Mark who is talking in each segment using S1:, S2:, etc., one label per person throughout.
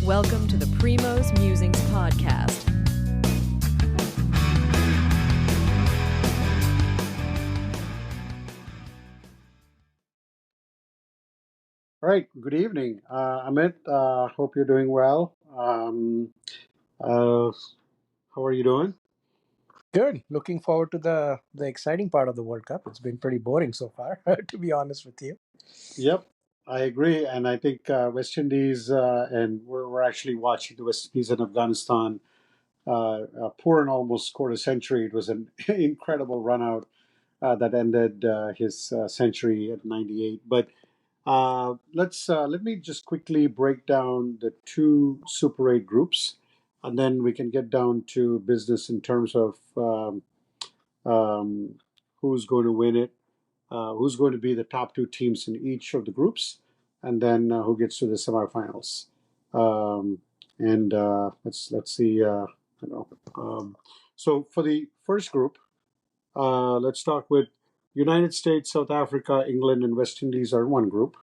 S1: Welcome to the Primo's Musings podcast.
S2: All right, good evening. Amit, hope you're doing well. Uh, how are you doing?
S3: Good. Looking forward to the exciting part of the World Cup. It's been pretty boring so far, to be honest with you.
S2: Yep, I agree. And I think West Indies, and we're actually watching the West Indies and Afghanistan. Pooran almost scored a century. It was an incredible run out that ended his century at 98. But let me just quickly break down the two Super 8 groups, and then we can get down to business in terms of um, who's going to win it, who's going to be the top two teams in each of the groups, and then who gets to the semifinals. And let's see. You know, so for the first group, let's start with United States, South Africa, England, and West Indies are in one group.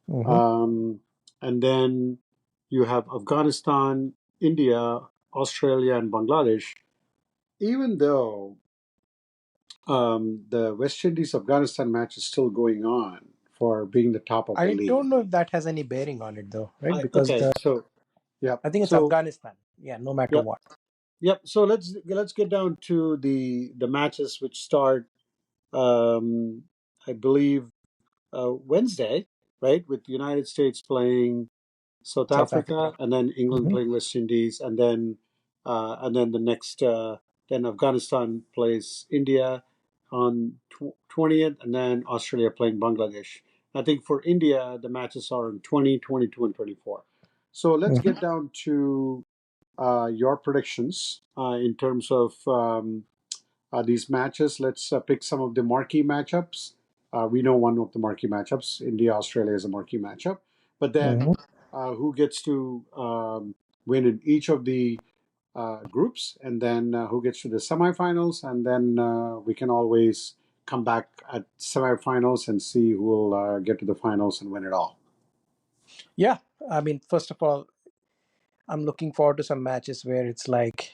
S3: Hmm.
S2: Um, and then you have Afghanistan, India, Australia, and Bangladesh. Even though the West Indies Afghanistan match is still going on for being the top of the
S3: I
S2: league.
S3: don't know if that has any bearing on it though, right? Because
S2: Okay, so yeah,
S3: I think it's
S2: so
S3: Afghanistan. Yeah, no matter
S2: yep,
S3: what.
S2: yep. So let's get down to the matches which start. Um, I believe Wednesday, right, with the United States playing South
S3: South
S2: Africa,
S3: Africa.
S2: and then England
S3: Hmm.
S2: playing West Indies, and then the next then Afghanistan plays India on 20th, and then Australia playing Bangladesh. I think for India the matches are on 20, 22, and 24. So let's
S3: Hmm.
S2: get down to your predictions in terms of these matches. Let's pick some of the marquee matchups. We know one of the marquee matchups. India Australia is a marquee matchup, but then
S3: Hmm.
S2: who gets to win in each of the groups, and then who gets to the semifinals, and then we can always come back at semifinals and see who will get to the finals and win it all.
S3: Yeah, I mean, first of all, I'm looking forward to some matches where it's like,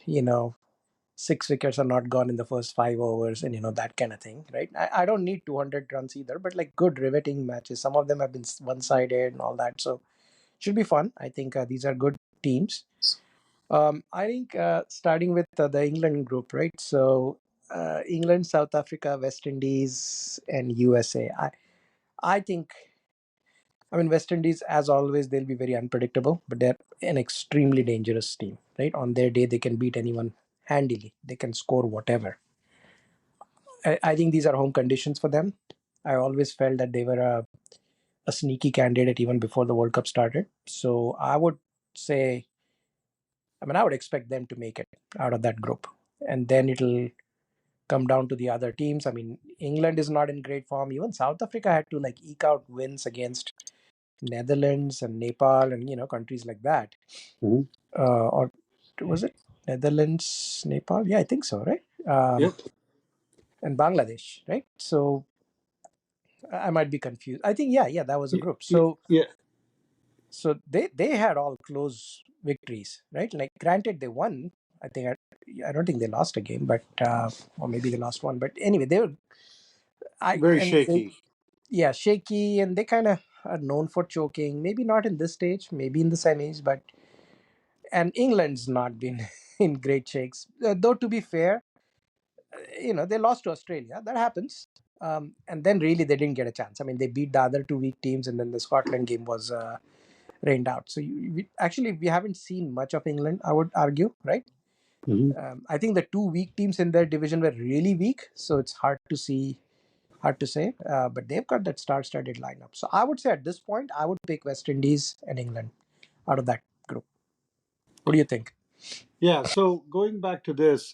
S3: six wickets are not gone in the first 5 overs and, that kind of thing, right? I don't need 200 runs either, but like good riveting matches. Some of them have been one sided and all that. So should be fun. I think these are good teams. I think starting with the England group, right? So England, South Africa, West Indies, and USA. I think, I mean, West Indies, as always, they'll be very unpredictable, but they're an extremely dangerous team, right? On their day, they can beat anyone handily. They can score whatever. I think these are home conditions for them. I always felt that they were a sneaky candidate even before the World Cup started. So I would say, I mean, I would expect them to make it out of that group. And then it'll come down to the other teams. I mean, England is not in great form. Even South Africa had to like eke out wins against Netherlands and Nepal and countries like that.
S2: Mhm.
S3: Or was it Netherlands, Nepal? Yeah, I think so, right?
S2: Yep.
S3: And Bangladesh, right? So I might be confused. I think yeah, that was a group. So
S2: Yeah.
S3: they had all close victories, right? Like granted they won. I think I don't think they lost a game, but or maybe they lost one. But anyway, they were I
S2: Very
S3: and they
S2: shaky.
S3: yeah, shaky, and they kind of are known for choking. Maybe not in this stage, maybe in the semis, but and England's not been in great shakes. Though to be fair, they lost to Australia. That happens. And then really they didn't get a chance. I mean, they beat the other two weak teams, and then the Scotland game was rained out. So actually we haven't seen much of England. I would argue, right?
S2: Mhm.
S3: I think the two weak teams in their division were really weak, so it's hard to say, but they've got that star-studded lineup. So I would say at this point, I would pick West Indies and England out of that group. What do you think?
S2: Yeah. So going back to this,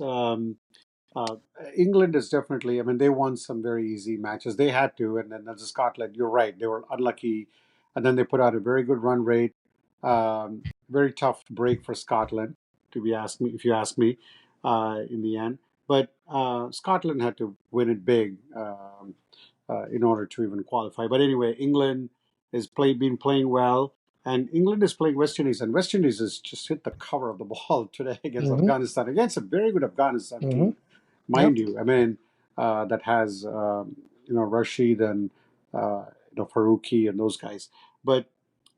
S2: Uh, England is definitely, I mean, they won some very easy matches. They had to. And then there's Scotland, you're right, they were unlucky. And then they put out a very good run rate. Very tough break for Scotland, to be asked me, if you ask me, in the end. But Scotland had to win it big in order to even qualify. But anyway, England has been playing well. and England is playing West Indies, and West Indies has just hit the cover of the ball today against
S3: Mm-hmm.
S2: Afghanistan, against a very good Afghanistan
S3: Mm-hmm.
S2: team,
S3: Yep.
S2: mind you. I mean, that has Rashid and Faruqi and those guys. But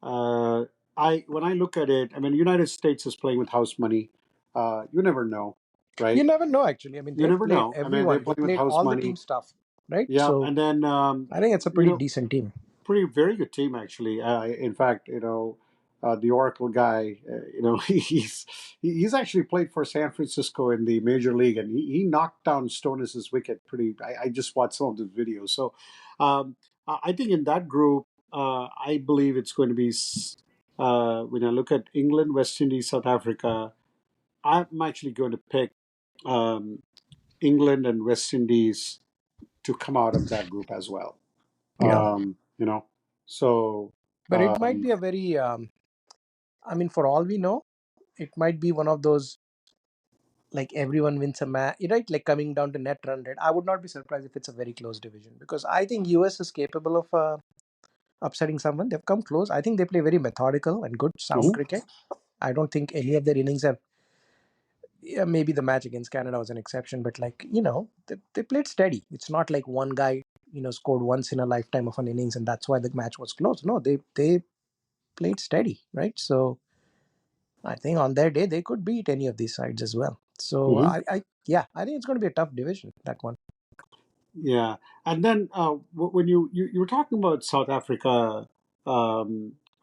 S2: uh, I when I look at it, I mean, United States is playing with house money. You never know,
S3: You
S2: right?
S3: never know, actually. I mean,
S2: You
S3: they've
S2: never
S3: played
S2: know. I mean, they're
S3: everyone. They
S2: playing with
S3: played
S2: house
S3: all the team
S2: money.
S3: stuff, right?
S2: Yeah,
S3: So
S2: and then
S3: I think it's a pretty decent team.
S2: pretty very good team actually. In fact, the Oracle guy, he's actually played for San Francisco in the major league, and he knocked down Stonis's wicket. Pretty. I just watched some of the videos. So, I think in that group, I believe it's going to be. When I look at England, West Indies, South Africa, I'm actually going to pick um, England and West Indies to come out of that group as well.
S3: Yeah.
S2: Um, you know, so
S3: But it might be a very, I mean, for all we know, it might be one of those like everyone wins a match, right? Like coming down to net run rate. I would not be surprised if it's a very close division because I think US is capable of upsetting someone. They've come close. I think they play very methodical and good sound
S2: mhm,
S3: cricket. I don't think any of their innings have. Yeah, maybe the match against Canada was an exception, but like they played steady. It's not like one guy scored once in a lifetime of an innings and that's why the match was close. No, they played steady, right? So I think on their day they could beat any of these sides as well. So
S2: mhm.
S3: I think it's going to be a tough division, that one.
S2: Yeah, and then when you were talking about South Africa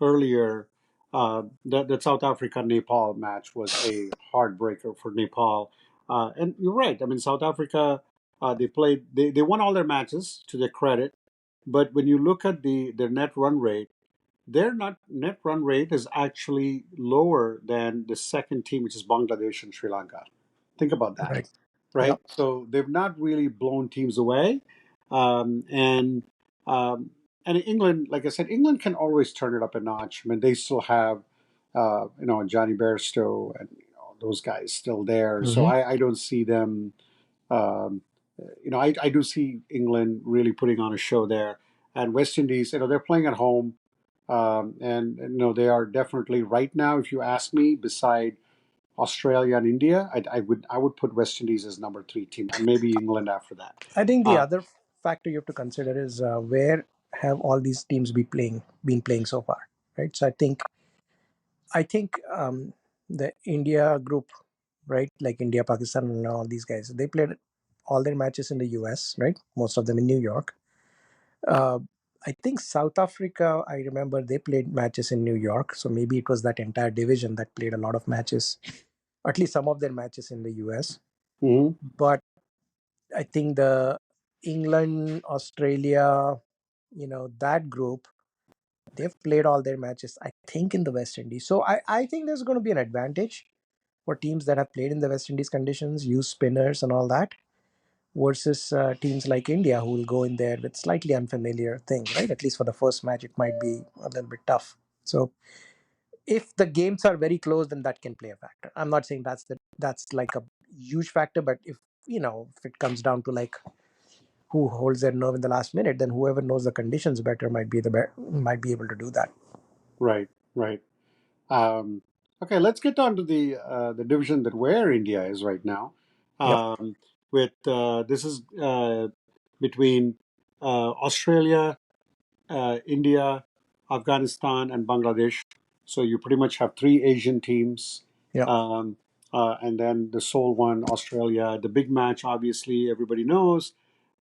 S2: earlier, that South Africa Nepal match was a heartbreaker for Nepal, and you're right. I mean, South Africa they won all their matches to their credit, but when you look at their net run rate, their net run rate is actually lower than the second team, which is Bangladesh and Sri Lanka. Think about that,
S3: Right.
S2: right?
S3: Yep.
S2: So they've not really blown teams away, um, and um, and England, like I said, England can always turn it up a notch. I mean, they still have Johnny Bairstow and those guys still there. So
S3: Hmm.
S2: I don't see them. Um, I do see England really putting on a show there, and West Indies. They're playing at home, and they are definitely right now. If you ask me, beside Australia and India, I would put West Indies as number three team, and maybe England after that.
S3: I think the
S2: Uh,
S3: other factor you have to consider is where have all these teams been playing so far, right? So I think the India group, right, like India, Pakistan, and all these guys, they played all their matches in the US, right? Most of them in New York. Uh, I think South Africa, I remember they played matches in New York, so maybe it was that entire division that played a lot of matches, at least some of their matches in the US.
S2: mhm,
S3: But I think the England, Australia, that group, they've played all their matches, I think, in the West Indies. So I think there's going to be an advantage for teams that have played in the West Indies conditions, use spinners and all that, versus teams like India who will go in there with slightly unfamiliar thing, right? At least for the first match, it might be a little bit tough. So if the games are very close, then that can play a factor. I'm not saying that's like a huge factor, but if it comes down to like who holds their nerve in the last minute, then whoever knows the conditions better might be able to do that.
S2: right, right. Um, okay, let's get down to the division that where India is right now.
S3: Yep.
S2: With this is between Australia, India, Afghanistan, and Bangladesh. So you pretty much have three Asian teams,
S3: Yep.
S2: um, and then the sole one, Australia. The big match, obviously, everybody knows.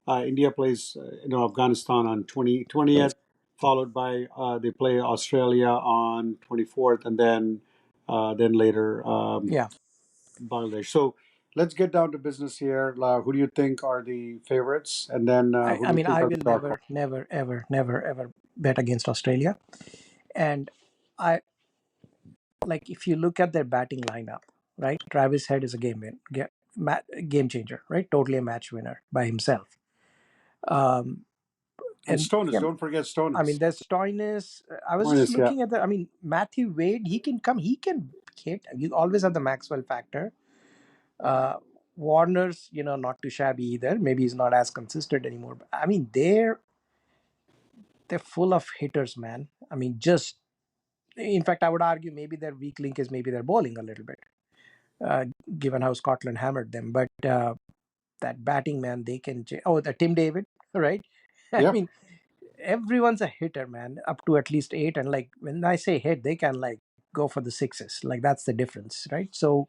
S2: India plays, Afghanistan on 20th, followed by they play Australia on 24th, and then later
S3: Yeah.
S2: Bangladesh. So let's get down to business here. Who do you think are the favorites, and then
S3: I,
S2: who do
S3: I
S2: you
S3: mean,
S2: think
S3: I
S2: are the
S3: will
S2: dark
S3: never,
S2: horse?
S3: never, ever, never, ever bet against Australia. And I like if you look at their batting lineup, right? Travis Head is a game changer, right? Totally a match winner by himself. Um,
S2: And
S3: and
S2: Stones,
S3: yeah,
S2: don't forget
S3: I mean,
S2: Stones.
S3: there's Stoinis. I was just
S2: Stones, yeah,
S3: looking at the. I mean, Matthew Wade, he can come. He can hit. You always have the Maxwell factor. Uh, Warner's, not too shabby either. Maybe he's not as consistent anymore. But, I mean, they're full of hitters, man. I mean, just In fact, I would argue maybe their weak link is maybe their bowling a little bit, uh, given how Scotland hammered them. But that batting, man, they can. Oh, the Tim David, right? I
S2: Yeah,
S3: mean, everyone's a hitter, man, up to at least eight. And like when I say hit, they can like go for the sixes. Like that's the difference, right? So,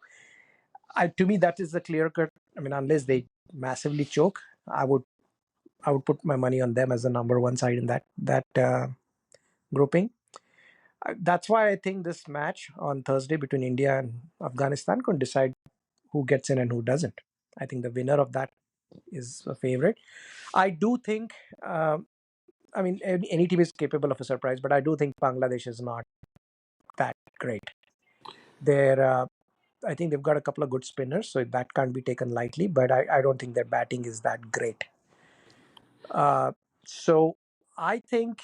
S3: to me, that is the clear cut. I mean, unless they massively choke, I would put my money on them as the number one side in that grouping. That's why I think this match on Thursday between India and Afghanistan could decide who gets in and who doesn't. I think the winner of that is a favorite. I do think, I mean, any team is capable of a surprise, but I do think Bangladesh is not that great. They're, I think they've got a couple of good spinners, so that can't be taken lightly, but I don't think their batting is that great. So I think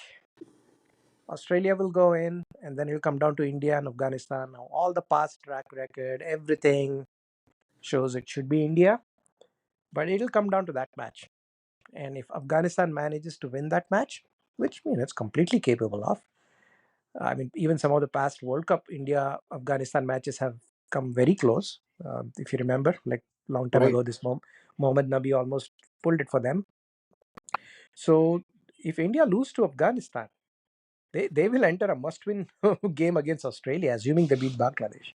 S3: Australia will go in, and then it'll come down to India and Afghanistan. Now, all the past track record, everything shows it should be India, but it'll come down to that match. And if Afghanistan manages to win that match, which it's completely capable of, I mean, even some of the past World Cup India Afghanistan matches have come very close. If you remember, like long time
S2: right,
S3: ago, this Mohammad Nabi almost pulled it for them. So if India lose to Afghanistan, they will enter a must-win game against Australia, assuming they beat Bangladesh.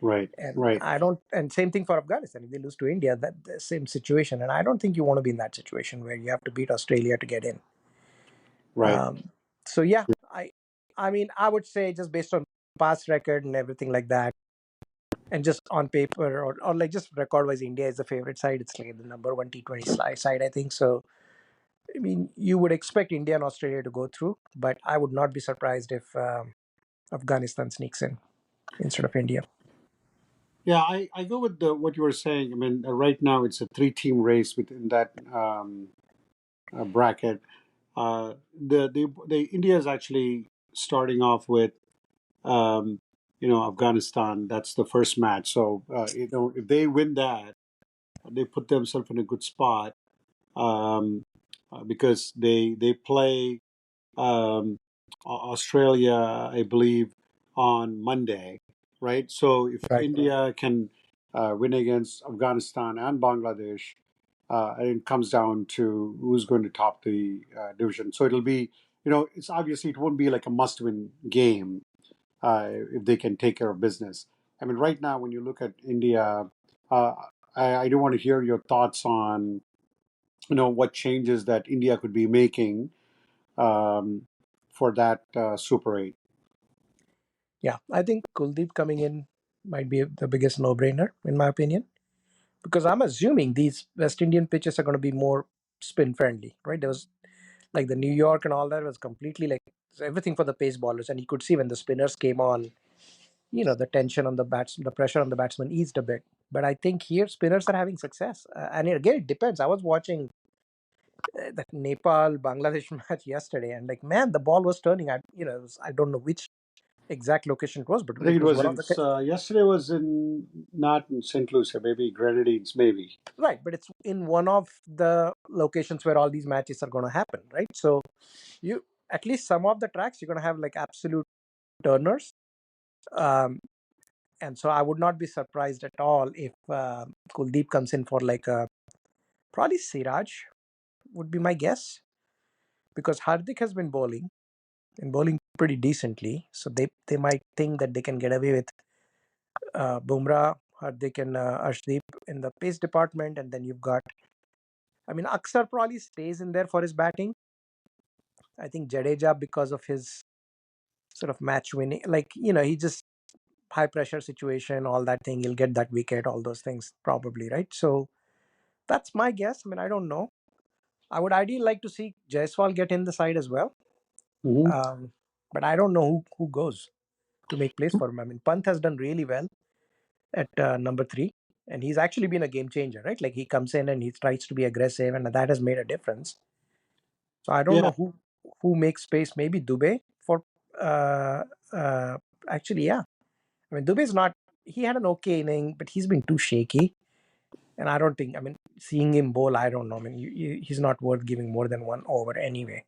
S2: right,
S3: And
S2: right,
S3: I don't, and same thing for Afghanistan. If they lose to India, that the same situation. And I don't think you want to be in that situation where you have to beat Australia to get in.
S2: right.
S3: So yeah, I mean, I would say just based on past record and everything like that, and just on paper or like just record wise, India is the favorite side. It's like the number one T20 side, I think. So I mean, you would expect India and Australia to go through, but I would not be surprised if Afghanistan sneaks in instead of India.
S2: Yeah, I go with what you were saying. I mean, right now it's a three-team race within that bracket. The India is actually starting off with Afghanistan. That's the first match. So if they win that, they put themselves in a good spot because they play Australia, I believe, on Monday, right? So if
S3: Right.
S2: India can win against Afghanistan and Bangladesh, and it comes down to who's going to top the division. So it'll be, it's obviously it won't be like a must-win game if they can take care of business. I mean, right now when you look at India, uh, I do want to hear your thoughts on, what changes that India could be making um, for that Super 8.
S3: Yeah, I think Kuldeep coming in might be the biggest no-brainer in my opinion, because I'm assuming these West Indian pitches are going to be more spin friendly, right? There was like the New York and all that was completely like everything for the pace bowlers, and you could see when the spinners came on, the tension on the the pressure on the batsman eased a bit. But I think here spinners are having success, and again it depends. I was watching that Nepal Bangladesh match yesterday, and like man, the ball was turning. I don't know which exact location it was, but
S2: I think
S3: it
S2: it
S3: was
S2: was
S3: one
S2: in
S3: of the
S2: yesterday was in not in St. Lucia, maybe Grenadines, maybe.
S3: right, but it's in one of the locations where all these matches are going to happen, right? So you at least some of the tracks you're going to have like absolute turners. Um, and so I would not be surprised at all if Kuldeep comes in for like probably Siraj would be my guess, because Hardik has been bowling and bowling pretty decently, so they might think that they can get away with Bumrah, Hardik, and Arshdeep in the pace department, and then you've got. I mean, Aksar probably stays in there for his batting. I think Jadeja, because of his sort of match winning, like he just high pressure situation, all that thing, he'll get that wicket, all those things probably, right? So that's my guess. I mean, I don't know. I would ideally like to see Jaiswal get in the side as well,
S2: Hmm.
S3: um, but I don't know who goes to make place for him. I mean, Pant has done really well at number three, and he's actually been a game changer, right? Like he comes in and he tries to be aggressive, and that has made a difference. So I don't
S2: Yeah,
S3: know who makes space. Maybe Dubey for uh, uh, actually, yeah. I mean, Dubey's not. He had an okay inning, but he's been too shaky, and I don't think. I mean, seeing him bowl, I don't know. I mean, he's not worth giving more than one over anyway.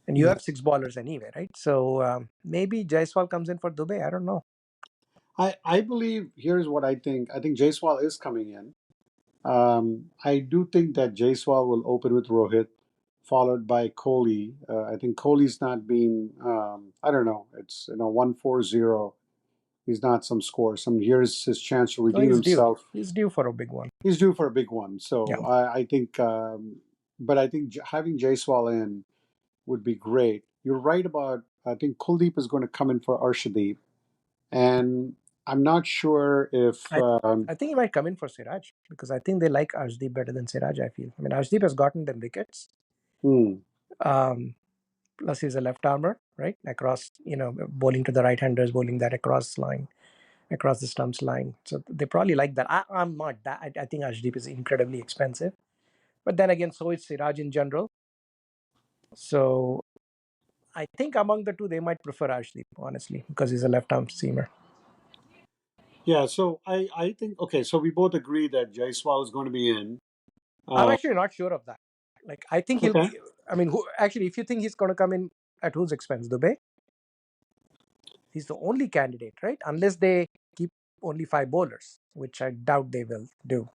S3: And you
S2: Yeah.
S3: have six bowlers anyway, right? So maybe Jaiswal comes in for Dubey. I don't know.
S2: I believe here's what I think. I think Jaiswal is coming in. I do think that Jaiswal will open with Rohit, followed by Kohli. I think Kohli's not been. I don't know. It's 1-4-0. He's not some score. Here's his chance to
S3: No,
S2: redeem
S3: he's due.
S2: himself.
S3: He's due for a big one.
S2: He's due for a big one.
S3: Yeah.
S2: So I think, but I think having Jaiswal in would be great. You're right about. I think Kuldeep is going to come in for Arshdeep, and I'm not sure if.
S3: I I think he might come in for Siraj because I think they like Arshdeep better than Siraj. I feel. I mean, Arshdeep has gotten them wickets.
S2: Hmm,
S3: Um, Plus, he's a left armer, right? Across, bowling to the right handers, bowling that across the stumps line. So they probably like that. I'm not that. I think Arshdeep is incredibly expensive, but then again, so is Siraj in general. So I think among the two, they might prefer Arshdeep, honestly, because he's a left arm seamer.
S2: yeah, so I think okay. So we both agree that Jaiswal is going to be in.
S3: I'm
S2: Uh,
S3: actually not sure of that. Like, I think he'll.
S2: okay.
S3: I mean, actually, if you think he's going to come in at whose expense, Dubey, he's the only candidate, right? Unless they keep only five bowlers, which I doubt they will do.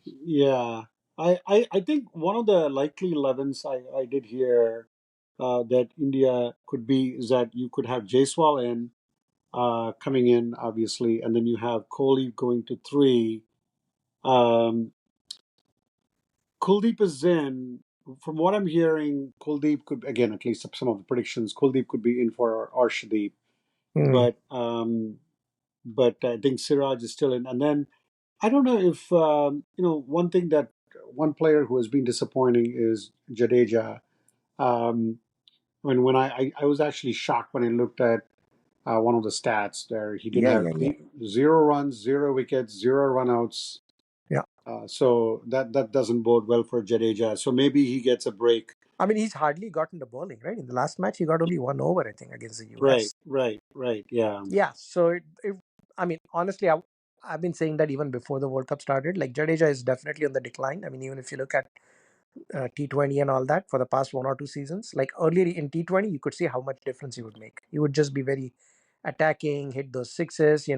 S2: Yeah, I think one of the likely 11s I did hear that India could be is that you could have Jaiswal in coming in obviously, and then you have Kohli going to three. Um, Kuldeep is in. From what I'm hearing, Kuldeep could again at least some of the predictions. Kuldeep could be in for Arshdeep,
S3: Hmm.
S2: but I think Siraj is still in, and then I don't know if one thing that one player who has been disappointing is Jadeja. Um, when I was actually shocked when I looked at one of the stats there. He didn't
S3: Yeah,
S2: have
S3: yeah, yeah,
S2: zero runs, zero wickets, zero runouts.
S3: yeah.
S2: So that doesn't bode well for Jadeja. So maybe he gets a break.
S3: I mean, he's hardly gotten the bowling, right? In the last match, he got only one over, I think, against the
S2: Right,
S3: US.
S2: right. Yeah,
S3: Yeah. So, I mean, honestly, I've been saying that even before the World Cup started. Like, Jadeja is definitely on the decline. I mean, even if you look at T20 and all that for the past one or two seasons, like earlier in T20, you could see how much difference he would make. He would just be very attacking, hit those sixes.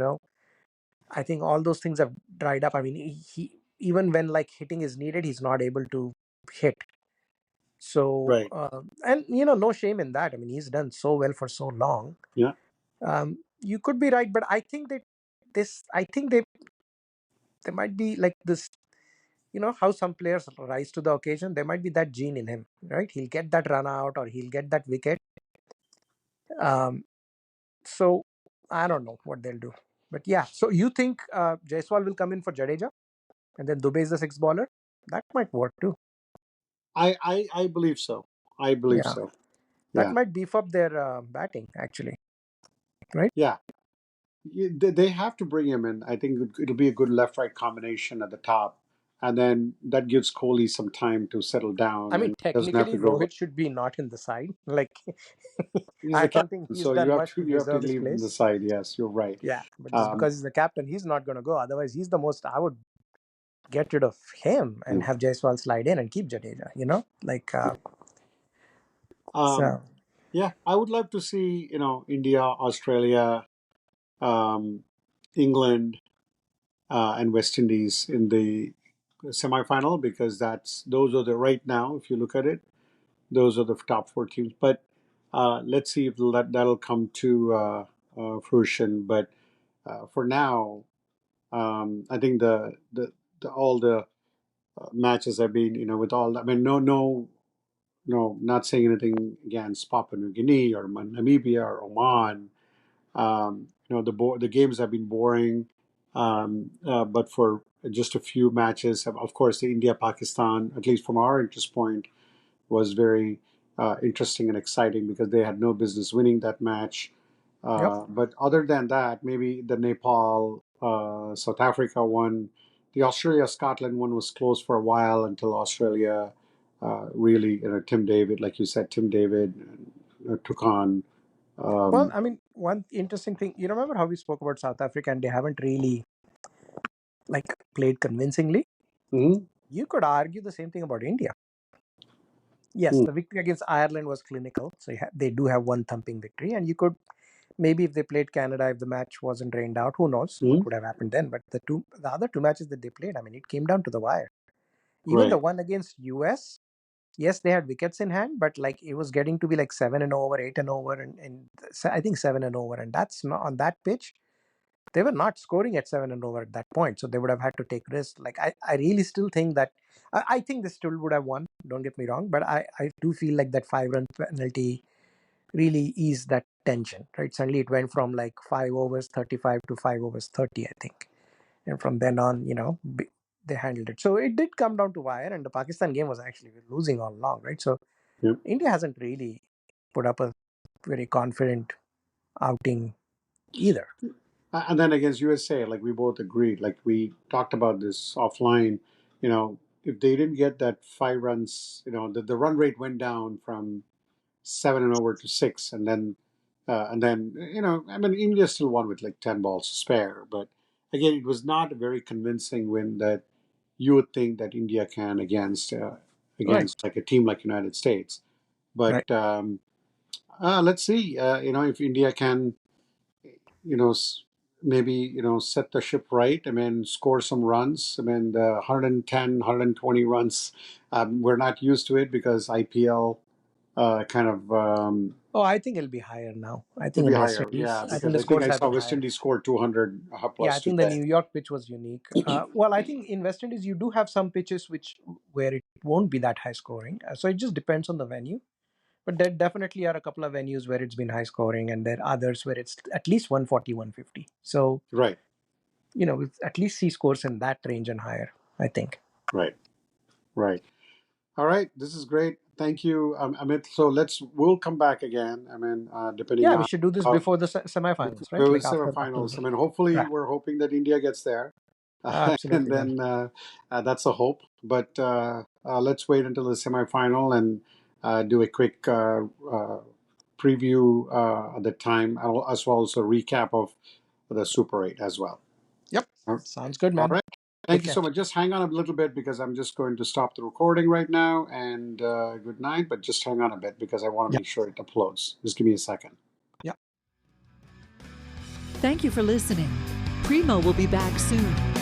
S3: I think all those things have dried up. I mean, he even when like hitting is needed, he's not able to hit. So,
S2: right.
S3: and no shame in that. I mean, he's done so well for so long.
S2: Yeah,
S3: You could be right, but I think that I think they might be like this. How some players rise to the occasion. There might be that gene in him, right? He'll get that run out or he'll get that wicket. Um, so I don't know what they'll do, but yeah. So you think Jaiswal will come in for Jadeja, and then Dubey is the sixth bowler? That might work too.
S2: I believe so. I believe
S3: Yeah,
S2: so.
S3: that
S2: Yeah,
S3: might beef up their batting actually, right?
S2: yeah. They have to bring him in. I think it'll be a good left-right combination at the top, and then that gives Kohli some time to settle
S3: I
S2: down
S3: mean,
S2: and doesn't have to
S3: technically,
S2: go.
S3: Rohit should be not in the side. Like,
S2: He's
S3: I
S2: the
S3: don't think
S2: captain,
S3: he's
S2: so you
S3: done
S2: have
S3: much
S2: to
S3: to
S2: you have to
S3: deserve his
S2: leave him the
S3: place.
S2: side. Yes, you're right.
S3: Yeah, but just
S2: Um,
S3: because he's the captain, he's not going to go. Otherwise, he's the most. I would get rid of him and
S2: yeah.
S3: have Jaiswal slide in and keep Jadeja. Like
S2: Um,
S3: so.
S2: yeah, I would love to see India, Australia, um, England, and West Indies in the semifinal because those are the right now. If you look at it, those are the top four teams. But let's see if that'll come to fruition. But for now, I think the all the matches have been with all. I mean, no, not saying anything against Papua New Guinea or Namibia or Oman. The games have been boring, but for just a few matches, of course, the India Pakistan, at least from our interest point, was very interesting and exciting because they had no business winning that match.
S3: Yep.
S2: But other than that, maybe the Nepal, South Africa one, the Australia Scotland one was close for a while until Australia really, Tim David, like you said, Tim David took on.
S3: Well,
S2: Um,
S3: I mean, one interesting thing. You remember how we spoke about South Africa and they haven't really like played convincingly?
S2: mhm.
S3: You could argue the same thing about India. Yes,
S2: Hmm.
S3: the victory against Ireland was clinical. So they do have one thumping victory. And you could, maybe if they played Canada, if the match wasn't rained out, who knows what
S2: Hmm.
S3: would have happened then. But the other two matches that they played, I mean, it came down to the wire. Even the
S2: Right.
S3: one against US, yes, they had wickets in hand, but like it was getting to be like 7 and over, 8 and over, and I think 7 and over. And that's not on that pitch. They were not scoring at 7 and over at that point. So they would have had to take risks. Like I really still think that I think they still would have won. Don't get me wrong. But I do feel like that 5 run penalty really eased that tension, right? Suddenly it went from like 5 overs 35 to 5 overs 30, I think. And from then on, they handled it. So it did come down to wire, and the Pakistan game was actually losing all along, right? So
S2: Yep.
S3: India hasn't really put up a very confident outing either.
S2: And then against USA, like we both agreed, like we talked about this offline, if they didn't get that 5 runs, the run rate went down from 7 and over to six, and then I mean India still won with like 10 balls to spare, but again it was not a very convincing win that you would think that India can
S3: Right,
S2: against like a team like United States.
S3: right.
S2: But let's see, if India can you know, maybe, set the ship right. I mean, score some runs. I mean, the 110, 120 runs, we're not used to it because IPL kind of
S3: Oh, I think it'll be higher now. I
S2: it'll
S3: think
S2: be
S3: in West
S2: higher.
S3: Indies,
S2: Yeah,
S3: I think
S2: because
S3: the
S2: I think
S3: scores
S2: I
S3: have
S2: saw
S3: been
S2: West
S3: higher.
S2: Indies score 200
S3: Yeah,
S2: plus
S3: I think the
S2: today.
S3: New York pitch was unique. Well, I think in West Indies you do have some pitches where it won't be that high scoring. So it just depends on the venue. But there definitely are a couple of venues where it's been high scoring, and there are others where it's at least 140, 150. So,
S2: Right,
S3: we'll at least see scores in that range and higher, I think.
S2: right, right. All right, this is great. Thank you, Amit. So we'll come back again. I mean, depending
S3: Yeah, we
S2: on
S3: should do this
S2: how
S3: before the semifinals, right?
S2: the
S3: Like after
S2: semifinals.
S3: October.
S2: I mean, hopefully,
S3: Right.
S2: we're hoping that India gets there, and
S3: Absolutely, man.
S2: then that's a hope. But let's wait until the semifinal and do a quick preview at the time, as well as a recap of the Super 8 as well.
S3: Yep.
S2: All
S3: Sounds good,
S2: all
S3: man.
S2: right.
S3: Take
S2: Thank you
S3: care.
S2: so much. Just hang on a little bit because I'm just going to stop the recording right now. And good night. But just hang on a bit because I want to
S3: Yep.
S2: make sure it uploads. Just give me a second.
S3: Yep.
S1: Thank you for listening. Primo will be back soon.